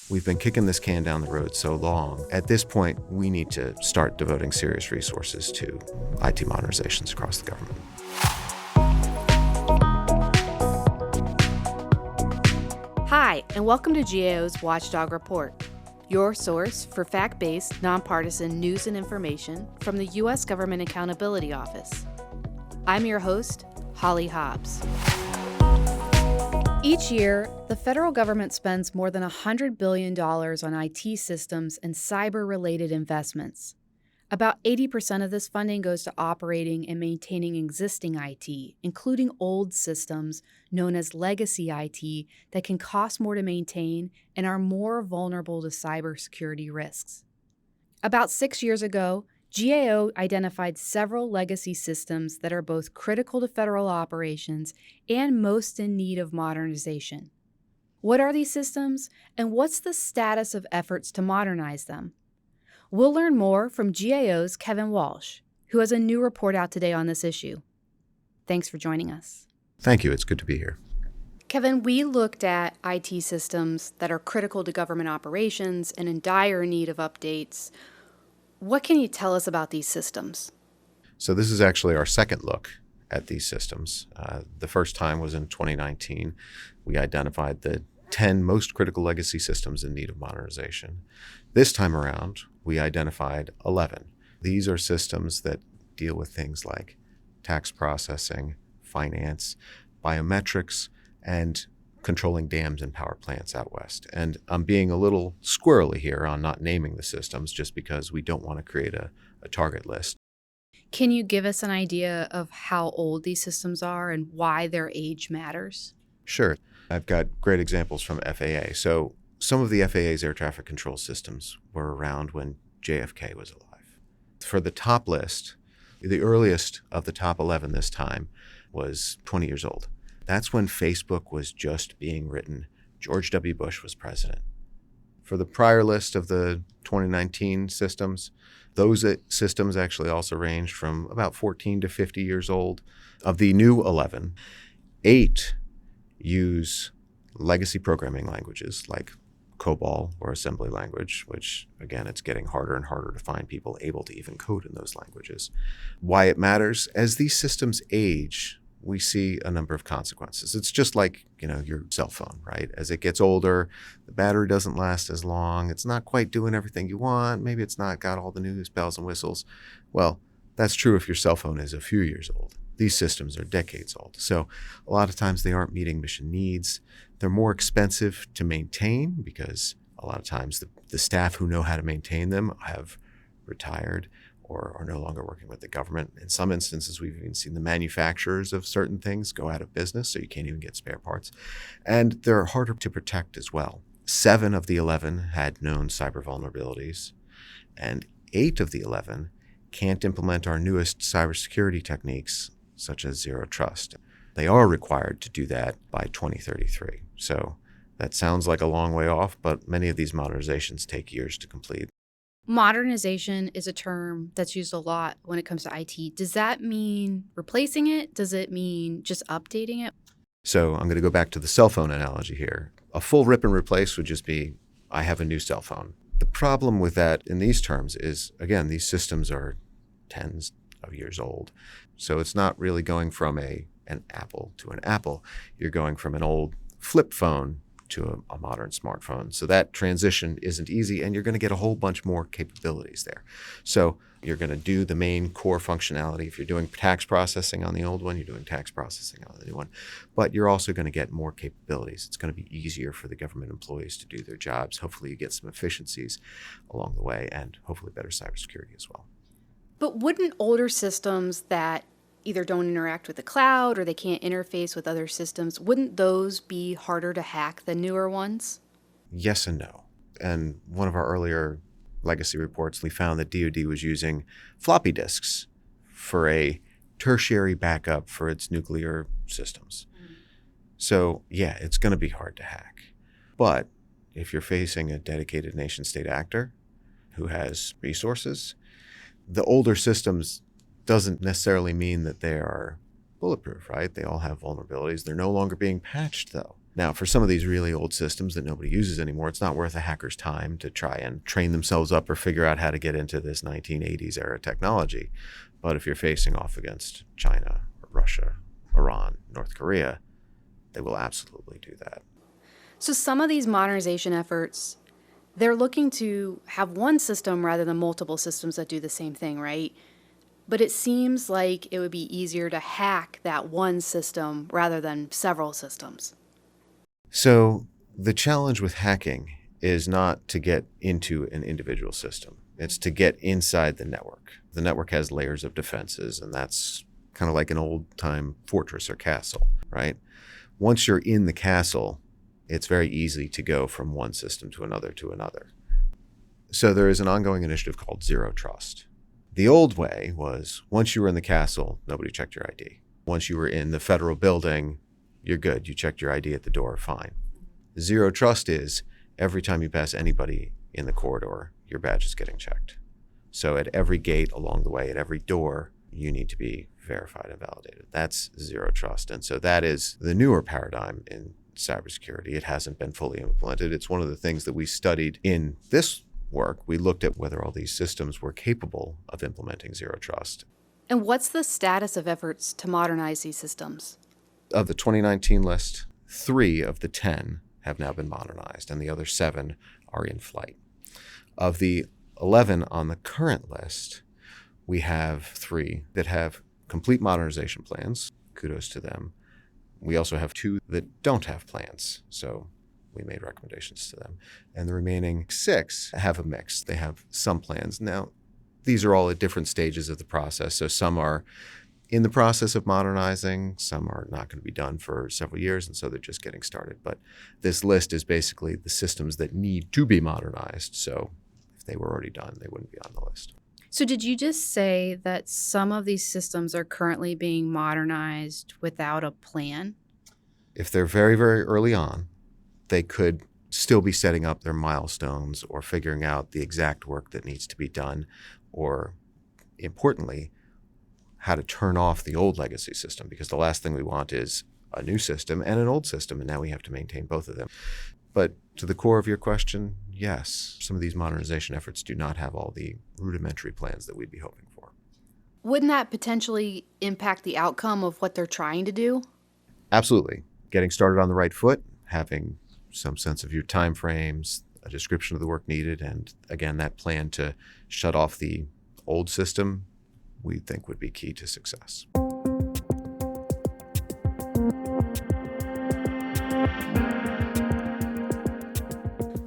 We've been kicking this can down the road so long. At this point, we need to start devoting serious resources to IT modernizations across the government. Hi, and welcome to GAO's Watchdog Report, your source for fact-based, nonpartisan news and information from the U.S. Government Accountability Office. I'm your host, Holly Hobbs. Each year, the federal government spends more than $100 billion on IT systems and cyber-related investments. About 80% of this funding goes to operating and maintaining existing IT, including old systems known as legacy IT that can cost more to maintain and are more vulnerable to cybersecurity risks. About 6 years ago, GAO identified several legacy systems that are both critical to federal operations and most in need of modernization. What are these systems, and what's the status of efforts to modernize them? We'll learn more from GAO's Kevin Walsh, who has a new report out today on this issue. Thanks for joining us. Thank you. It's good to be here. Kevin, we looked at IT systems that are critical to government operations and in dire need of updates. What can you tell us about these systems? So this is actually our second look at these systems. The first time was in 2019. We identified the 10 most critical legacy systems in need of modernization. This time around, we identified 11. These are systems that deal with things like tax processing, finance, biometrics, and controlling dams and power plants out west. And I'm being a little squirrely here on not naming the systems just because we don't want to create a target list. Can you give us an idea of how old these systems are and why their age matters? Sure. I've got great examples from FAA. So some of the FAA's air traffic control systems were around when JFK was alive. For the top list, the earliest of the top 11 this time was 20 years old. That's when Facebook was just being written. George W. Bush was president. For the prior list of the 2019 systems, those systems actually also ranged from about 14 to 50 years old. Of the new 11, 8 use legacy programming languages like COBOL or assembly language, which, again, it's getting harder and harder to find people able to even code in those languages. Why it matters? As these systems age, we see a number of consequences. It's just like, your cell phone, right? As it gets older, the battery doesn't last as long. It's not quite doing everything you want. Maybe it's not got all the news, bells and whistles. Well, that's true if your cell phone is a few years old. These systems are decades old. So a lot of times they aren't meeting mission needs. They're more expensive to maintain because a lot of times the staff who know how to maintain them have retired or are no longer working with the government. In some instances, we've even seen the manufacturers of certain things go out of business, so you can't even get spare parts. And they're harder to protect as well. 7 of the 11 had known cyber vulnerabilities, and 8 of the 11 can't implement our newest cybersecurity techniques, such as zero trust. They are required to do that by 2033. So that sounds like a long way off, but many of these modernizations take years to complete. Modernization is a term that's used a lot when it comes to IT. Does that mean replacing it? Does it mean just updating it? So I'm going to go back to the cell phone analogy here. A full rip and replace would just be, I have a new cell phone. The problem with that in these terms is, again, these systems are tens of years old. So it's not really going from an Apple to an Apple. You're going from an old flip phone to a modern smartphone. So that transition isn't easy, and you're going to get a whole bunch more capabilities there. So you're going to do the main core functionality. If you're doing tax processing on the old one, you're doing tax processing on the new one. But you're also going to get more capabilities. It's going to be easier for the government employees to do their jobs. Hopefully you get some efficiencies along the way, and hopefully better cybersecurity as well. But wouldn't older systems that either don't interact with the cloud or they can't interface with other systems, wouldn't those be harder to hack than newer ones? Yes and no. And one of our earlier legacy reports, we found that DoD was using floppy disks for a tertiary backup for its nuclear systems. So yeah, it's going to be hard to hack. But if you're facing a dedicated nation-state actor who has resources, the older systems doesn't necessarily mean that they are bulletproof, right? They all have vulnerabilities. They're no longer being patched, though. Now, for some of these really old systems that nobody uses anymore, it's not worth a hacker's time to try and train themselves up or figure out how to get into this 1980s era technology. But if you're facing off against China, or Russia, Iran, North Korea, they will absolutely do that. So some of these modernization efforts, they're looking to have one system rather than multiple systems that do the same thing, right? But it seems like it would be easier to hack that one system rather than several systems. So the challenge with hacking is not to get into an individual system. It's to get inside the network. The network has layers of defenses, and that's kind of like an old-time fortress or castle, right? Once you're in the castle, it's very easy to go from one system to another to another. So there is an ongoing initiative called Zero Trust. The old way was once you were in the castle, nobody checked your ID. Once you were in the federal building, you're good. You checked your ID at the door, fine. Zero Trust is every time you pass anybody in the corridor, your badge is getting checked. So at every gate along the way, at every door, you need to be verified and validated. That's Zero Trust. And so that is the newer paradigm in cybersecurity. It hasn't been fully implemented. It's one of the things that we studied in this work. We looked at whether all these systems were capable of implementing Zero Trust. And what's the status of efforts to modernize these systems? Of the 2019 list, 3 of the 10 have now been modernized, and the other 7 are in flight. Of the 11 on the current list, we have 3 that have complete modernization plans. Kudos to them. We also have 2 that don't have plans, so we made recommendations to them. And the remaining 6 have a mix. They have some plans. Now, these are all at different stages of the process, so some are in the process of modernizing, some are not going to be done for several years, and so they're just getting started. But this list is basically the systems that need to be modernized, so if they were already done, they wouldn't be on the list. So did you just say that some of these systems are currently being modernized without a plan? If they're very, very early on, they could still be setting up their milestones or figuring out the exact work that needs to be done, or importantly, how to turn off the old legacy system, because the last thing we want is a new system and an old system, and now we have to maintain both of them. But to the core of your question, yes, some of these modernization efforts do not have all the rudimentary plans that we'd be hoping for. Wouldn't that potentially impact the outcome of what they're trying to do? Absolutely. Getting started on the right foot, having some sense of your time frames, a description of the work needed, and again, that plan to shut off the old system, we think would be key to success.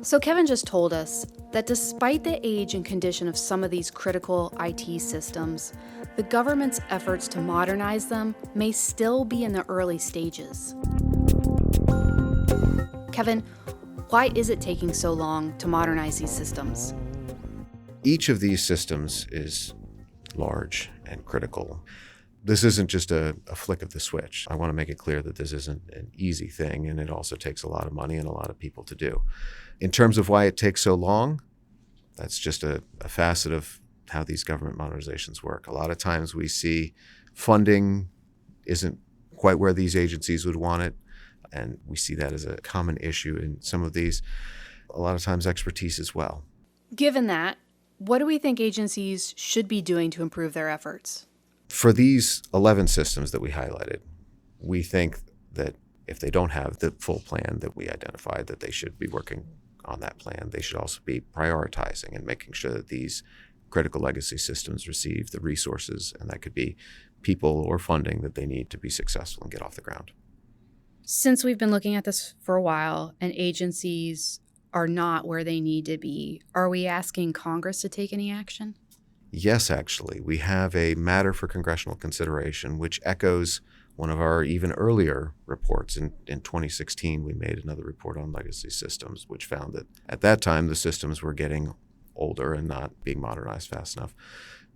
So Kevin just told us that despite the age and condition of some of these critical IT systems, the government's efforts to modernize them may still be in the early stages. Kevin, why is it taking so long to modernize these systems? Each of these systems is large and critical. This isn't just a flick of the switch. I want to make it clear that this isn't an easy thing, and it also takes a lot of money and a lot of people to do. In terms of why it takes so long, that's just a facet of how these government modernizations work. A lot of times we see funding isn't quite where these agencies would want it, and we see that as a common issue in some of these. A lot of times expertise as well. Given that, what do we think agencies should be doing to improve their efforts? For these 11 systems that we highlighted, we think that if they don't have the full plan that we identified, that they should be working on that plan. They should also be prioritizing and making sure that these critical legacy systems receive the resources, and that could be people or funding that they need to be successful and get off the ground. Since we've been looking at this for a while and agencies are not where they need to be, are we asking Congress to take any action? Yes, actually. We have a matter for congressional consideration, which echoes one of our even earlier reports. In 2016, we made another report on legacy systems, which found that at that time, the systems were getting older and not being modernized fast enough.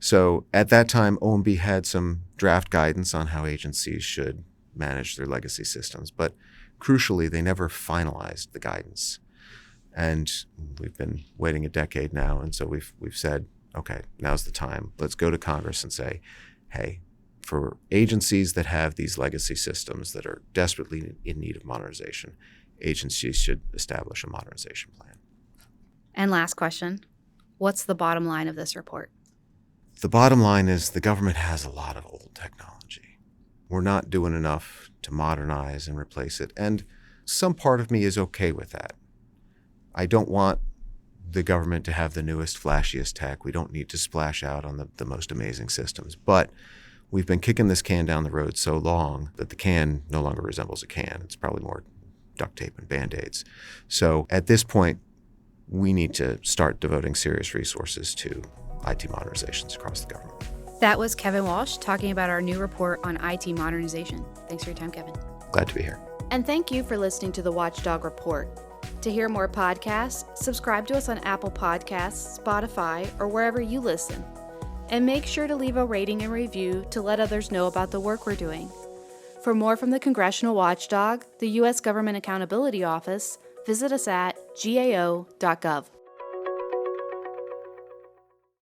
So at that time, OMB had some draft guidance on how agencies should manage their legacy systems. But crucially, they never finalized the guidance. And we've been waiting a decade now. And so we've said, okay, now's the time. Let's go to Congress and say, hey, for agencies that have these legacy systems that are desperately in need of modernization, agencies should establish a modernization plan. And last question, what's the bottom line of this report? The bottom line is the government has a lot of old technology. We're not doing enough to modernize and replace it, and some part of me is okay with that. I don't want the government to have the newest, flashiest tech. We don't need to splash out on the most amazing systems. But we've been kicking this can down the road so long that the can no longer resembles a can. It's probably more duct tape and Band-Aids. So at this point, we need to start devoting serious resources to IT modernizations across the government. That was Kevin Walsh talking about our new report on IT modernization. Thanks for your time, Kevin. Glad to be here. And thank you for listening to the Watchdog Report. To hear more podcasts, subscribe to us on Apple Podcasts, Spotify, or wherever you listen. And make sure to leave a rating and review to let others know about the work we're doing. For more from the Congressional Watchdog, the U.S. Government Accountability Office, visit us at gao.gov.